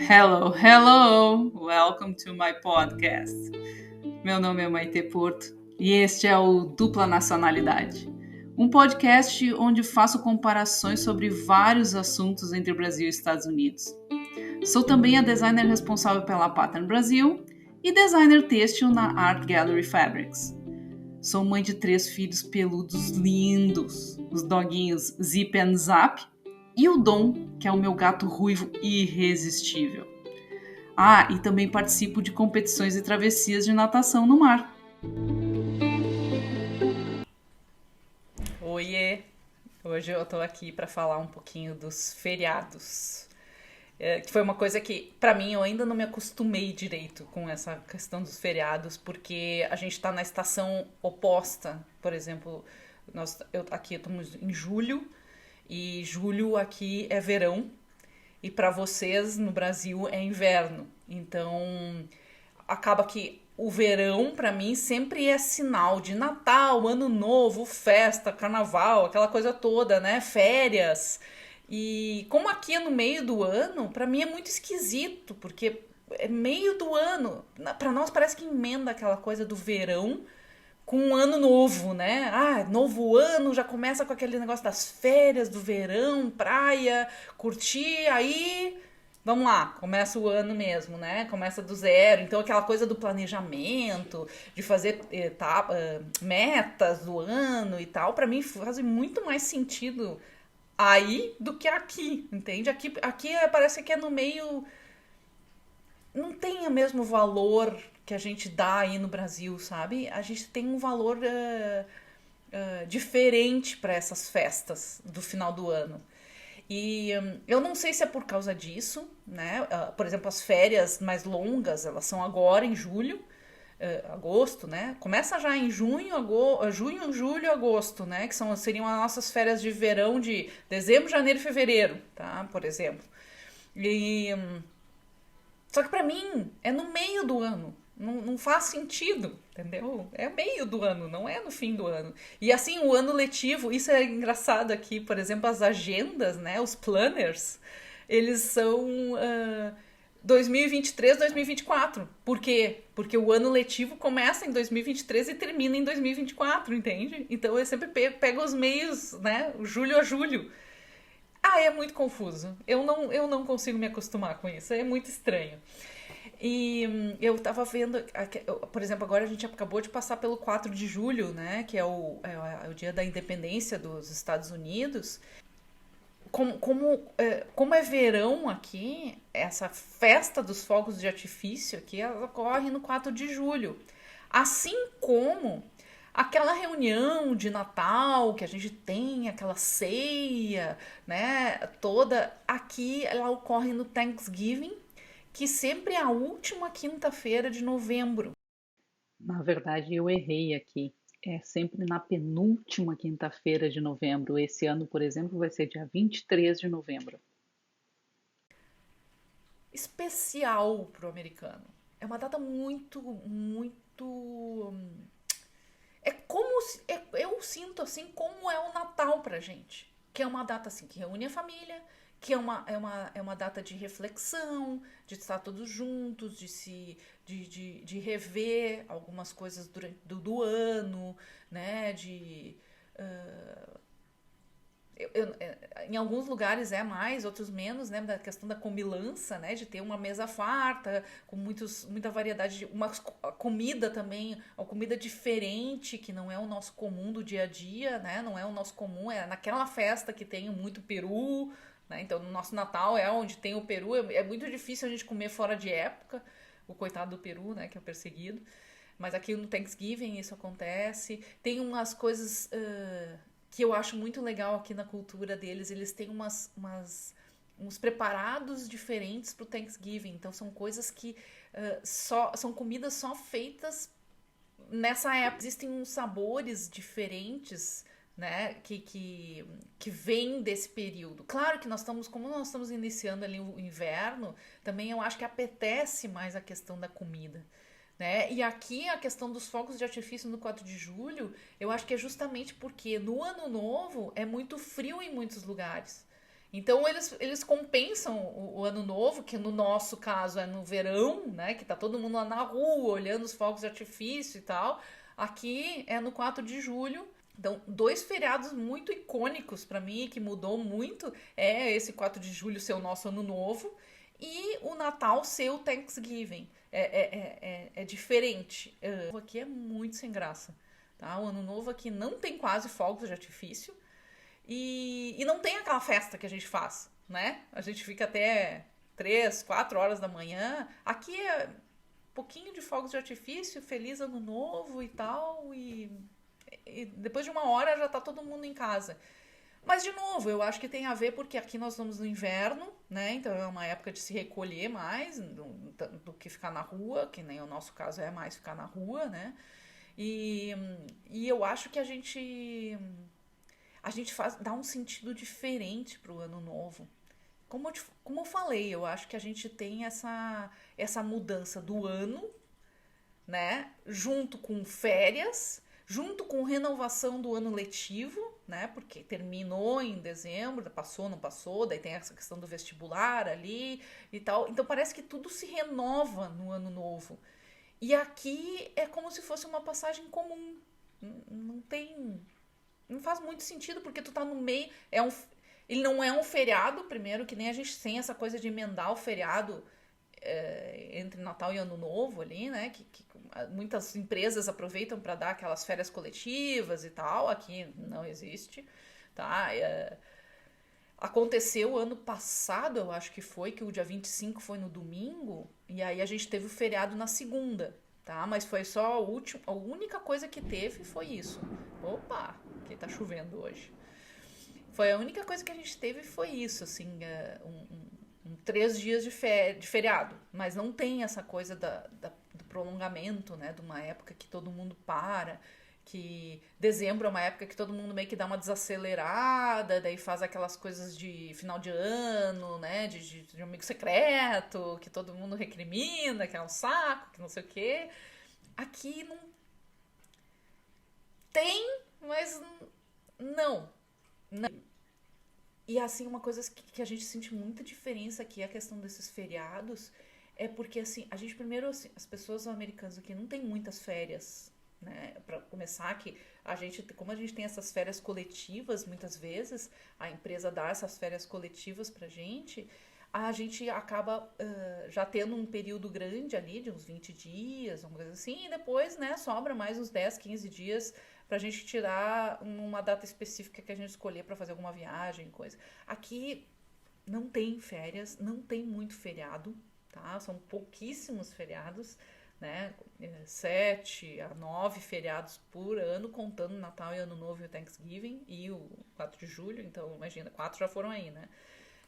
Hello, hello! Welcome to my podcast. Meu nome é Maite Porto e este é o Dupla Nacionalidade, um podcast onde faço comparações sobre vários assuntos entre Brasil e Estados Unidos. Sou também a designer responsável pela Pattern Brasil e designer têxtil na Art Gallery Fabrics. Sou mãe de 3 filhos peludos lindos, os doguinhos Zip and Zap e o Dom, que é o meu gato ruivo irresistível. E também participo de competições e travessias de natação no mar. Oiê! Hoje eu tô aqui para falar um pouquinho dos feriados. Que foi uma coisa que, para mim, eu ainda não me acostumei direito com essa questão dos feriados, porque a gente tá na estação oposta. Por exemplo, aqui estamos em julho, e julho aqui é verão, e para vocês no Brasil é inverno. Então acaba que o verão para mim sempre é sinal de Natal, Ano Novo, festa, Carnaval, aquela coisa toda, né? Férias. E como aqui é no meio do ano, para mim é muito esquisito, porque é meio do ano. Para nós parece que emenda aquela coisa do verão com um ano novo, né? Novo ano, já começa com aquele negócio das férias, do verão, praia, curtir, aí vamos lá, começa o ano mesmo, né? Começa do zero. Então aquela coisa do planejamento, de fazer metas do ano e tal, pra mim faz muito mais sentido aí do que aqui, entende? Aqui parece que é no meio, não tem o mesmo valor que a gente dá aí no Brasil, sabe? A gente tem um valor diferente para essas festas do final do ano. E eu não sei se é por causa disso, né? Por exemplo, as férias mais longas, elas são agora em julho, agosto, né? Começa já em junho, julho, agosto, né? Que seriam as nossas férias de verão de dezembro, janeiro e fevereiro, tá? Por exemplo. E só que pra mim é no meio do ano. Não faz sentido, entendeu? É meio do ano, não é no fim do ano. E assim, o ano letivo, isso é engraçado aqui, por exemplo, as agendas, né? Os planners, eles são 2023, 2024. Por quê? Porque o ano letivo começa em 2023 e termina em 2024, entende? Então eu sempre pego os meios, né? Julho a julho. É muito confuso. Eu não consigo me acostumar com isso. É muito estranho. E eu tava vendo, por exemplo, agora a gente acabou de passar pelo 4 de julho, né? Que é o dia da independência dos Estados Unidos. Como é verão aqui, essa festa dos fogos de artifício aqui, ela ocorre no 4 de julho. Assim como aquela reunião de Natal que a gente tem, aquela ceia, né, toda, aqui ela ocorre no Thanksgiving, que sempre é a última quinta-feira de novembro. Na verdade, eu errei aqui. É sempre na penúltima quinta-feira de novembro. Esse ano, por exemplo, vai ser dia 23 de novembro. Especial pro americano. É uma data muito, muito. Eu sinto assim como é o Natal pra gente. Que é uma data assim que reúne a família, que é uma data de reflexão, de estar todos juntos, de rever algumas coisas do ano, né? Em alguns lugares é mais, outros menos, né? Da questão da comilança, né? De ter uma mesa farta, com muita variedade, uma comida também, uma comida diferente, que não é o nosso comum do dia a dia, né? Não é o nosso comum, é naquela festa que tem muito peru, né? Então, no nosso Natal é onde tem o peru, é muito difícil a gente comer fora de época, o coitado do peru, né? Que é o perseguido. Mas aqui no Thanksgiving isso acontece. Tem umas coisas que eu acho muito legal aqui na cultura deles. Eles têm uns preparados diferentes pro Thanksgiving. Então são coisas que são comidas só feitas nessa época. Existem uns sabores diferentes, né, que vêm desse período. Claro que como nós estamos iniciando ali o inverno, também eu acho que apetece mais a questão da comida. Né? E aqui a questão dos fogos de artifício no 4 de julho, eu acho que é justamente porque no ano novo é muito frio em muitos lugares. Então eles compensam o ano novo, que no nosso caso é no verão, né? Que tá todo mundo lá na rua olhando os fogos de artifício e tal. Aqui é no 4 de julho. Então, dois feriados muito icônicos para mim, que mudou muito, é esse 4 de julho ser o nosso ano novo e o Natal ser o Thanksgiving. É diferente. Aqui é muito sem graça. Tá? O ano novo aqui não tem quase fogos de artifício. E não tem aquela festa que a gente faz, né? A gente fica até 3, 4 horas da manhã. Aqui é um pouquinho de fogos de artifício, feliz ano novo e tal. E depois de uma hora já tá todo mundo em casa. Mas, de novo, eu acho que tem a ver porque aqui nós estamos no inverno, né? Então é uma época de se recolher mais do que ficar na rua, que nem o nosso caso é mais ficar na rua, né? E, e eu acho que a gente dá um sentido diferente pro ano novo. Como eu falei, eu acho que a gente tem essa mudança do ano, né? Junto com férias, junto com renovação do ano letivo, né? Porque terminou em dezembro, passou, não passou, daí tem essa questão do vestibular ali e tal. Então parece que tudo se renova no ano novo. E aqui é como se fosse uma passagem comum. Não tem. Não faz muito sentido, porque tu tá no meio. Ele não é um feriado, primeiro, que nem a gente tem essa coisa de emendar o feriado entre Natal e Ano Novo ali, né? Que muitas empresas aproveitam para dar aquelas férias coletivas e tal. Aqui não existe, tá? Aconteceu ano passado, eu acho que foi, que o dia 25 foi no domingo, e aí a gente teve o feriado na segunda, tá? Mas foi só a única coisa que teve foi isso. Opa, que tá chovendo hoje. Foi a única coisa que a gente teve foi isso, assim, 3 dias de feriado. Mas não tem essa coisa do prolongamento, né? De uma época que todo mundo para, que dezembro é uma época que todo mundo meio que dá uma desacelerada, daí faz aquelas coisas de final de ano, né? De amigo secreto, que todo mundo recrimina, que é um saco, que não sei o quê. Aqui não tem, mas não. Não. E assim, uma coisa que a gente sente muita diferença aqui, a questão desses feriados, é porque assim, a gente primeiro, assim, as pessoas americanas aqui não tem muitas férias, né? Para começar que como a gente tem essas férias coletivas, muitas vezes a empresa dá essas férias coletivas pra gente, a gente acaba já tendo um período grande ali, de uns 20 dias, uma coisa assim, e depois, né, sobra mais uns 10, 15 dias pra gente tirar uma data específica que a gente escolher pra fazer alguma viagem, coisa. Aqui não tem férias, não tem muito feriado, tá? São pouquíssimos feriados, né? 7 a 9 feriados por ano, contando Natal e Ano Novo e o Thanksgiving e o 4 de julho, então imagina, 4 já foram aí, né?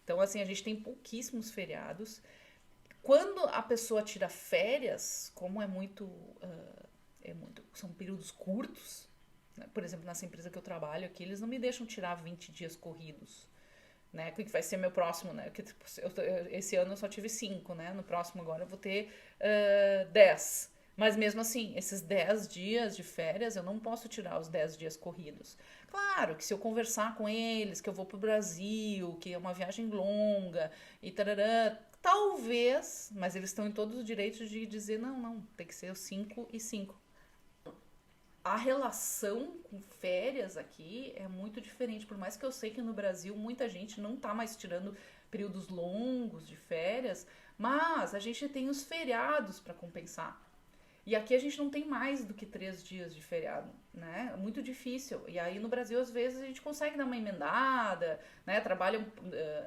Então, assim, a gente tem pouquíssimos feriados. Quando a pessoa tira férias, como são períodos curtos, né? Por exemplo, nessa empresa que eu trabalho aqui, eles não me deixam tirar 20 dias corridos, né? Que vai ser meu próximo, né? Que, tipo, esse ano eu só tive 5, né? No próximo agora eu vou ter 10. Mas mesmo assim, esses 10 dias de férias, eu não posso tirar os 10 dias corridos. Claro que se eu conversar com eles, que eu vou pro Brasil, que é uma viagem longa e tarará, talvez, mas eles estão em todos os direitos de dizer, não, não, tem que ser os 5 e 5. A relação com férias aqui é muito diferente. Por mais que eu sei que no Brasil muita gente não tá mais tirando períodos longos de férias, mas a gente tem os feriados para compensar. E aqui a gente não tem mais do que 3 dias de feriado, né? É muito difícil. E aí no Brasil, às vezes, a gente consegue dar uma emendada, né?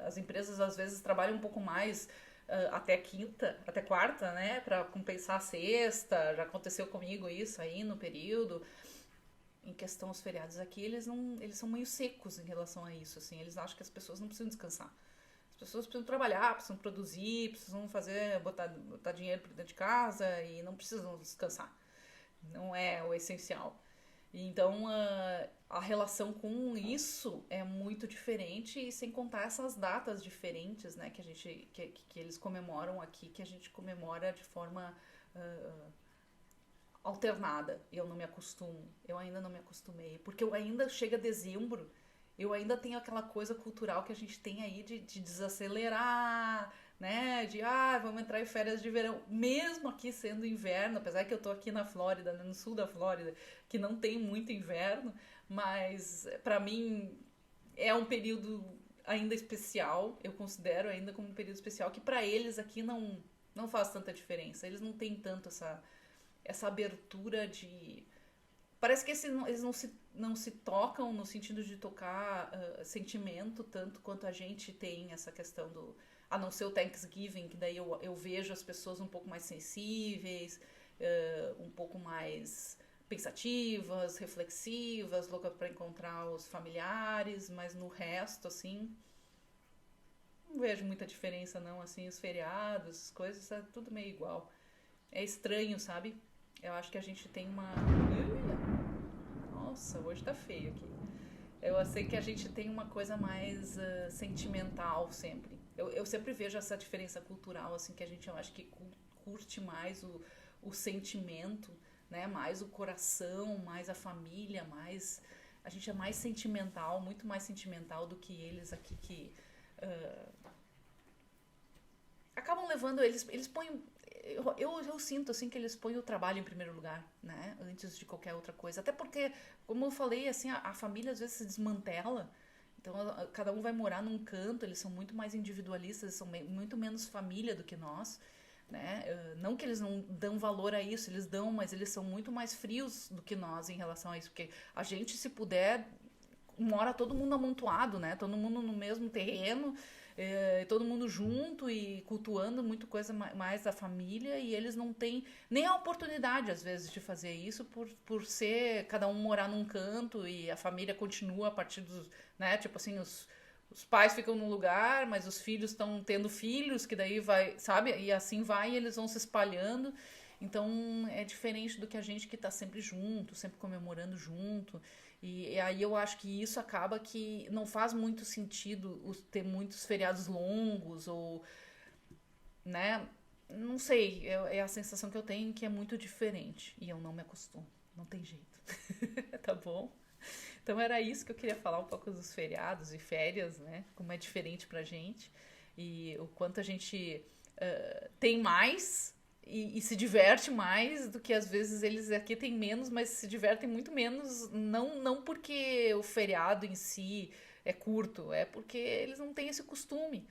As empresas às vezes trabalham um pouco mais até quinta, até quarta, né? Para compensar a sexta. Já aconteceu comigo isso aí no período. Em questão aos feriados aqui, eles são meio secos em relação a isso, assim. Eles acham que as pessoas não precisam descansar. As pessoas precisam trabalhar, precisam produzir, precisam botar dinheiro para dentro de casa e não precisam descansar. Não é o essencial. Então, a relação com isso é muito diferente, e sem contar essas datas diferentes, né, que eles comemoram aqui, que a gente comemora de forma alternada. Eu não me acostumo, eu ainda não me acostumei, porque eu ainda chega dezembro eu ainda tenho aquela coisa cultural que a gente tem aí de desacelerar, né? De, vamos entrar em férias de verão. Mesmo aqui sendo inverno, apesar que eu tô aqui na Flórida, né, no sul da Flórida, que não tem muito inverno, mas para mim é um período ainda especial. Eu considero ainda como um período especial que para eles aqui não faz tanta diferença. Eles não têm tanto essa abertura de. Parece que eles não se tocam no sentido de tocar sentimento tanto quanto a gente tem essa questão do. A não ser o Thanksgiving, que daí eu vejo as pessoas um pouco mais sensíveis, um pouco mais pensativas, reflexivas, loucas para encontrar os familiares, mas no resto, assim, não vejo muita diferença não, assim, os feriados, as coisas, é tudo meio igual. É estranho, sabe? Eu acho que a gente tem uma. Nossa, hoje tá feio aqui. Eu sei que a gente tem uma coisa mais sentimental sempre. Eu sempre vejo essa diferença cultural, assim, que a gente, eu acho que curte mais o sentimento, né? Mais o coração, mais a família, mais. A gente é mais sentimental, muito mais sentimental do que eles aqui que acabam levando eles põem eu sinto assim que eles põem o trabalho em primeiro lugar, né, antes de qualquer outra coisa, até porque como eu falei assim a família às vezes se desmantela, então cada um vai morar num canto, eles são muito mais individualistas, eles são muito menos família do que nós, né, não que eles não dão valor a isso, eles dão, mas eles são muito mais frios do que nós em relação a isso, porque a gente se puder mora todo mundo amontoado, né? Todo mundo no mesmo terreno, todo mundo junto e cultuando muito coisa mais da família e eles não têm nem a oportunidade, às vezes, de fazer isso por ser cada um morar num canto e a família continua a partir dos, né? Tipo assim, os pais ficam num lugar, mas os filhos estão tendo filhos, que daí vai, sabe? E assim vai e eles vão se espalhando. Então é diferente do que a gente que está sempre junto, sempre comemorando junto. E aí eu acho que isso acaba que não faz muito sentido ter muitos feriados longos ou, né? Não sei, é a sensação que eu tenho que é muito diferente e eu não me acostumo, não tem jeito. Tá bom? Então era isso que eu queria falar um pouco dos feriados e férias, né? Como é diferente pra gente e o quanto a gente tem mais e se diverte mais do que às vezes eles aqui têm menos, mas se divertem muito menos, não porque o feriado em si é curto, é porque eles não têm esse costume.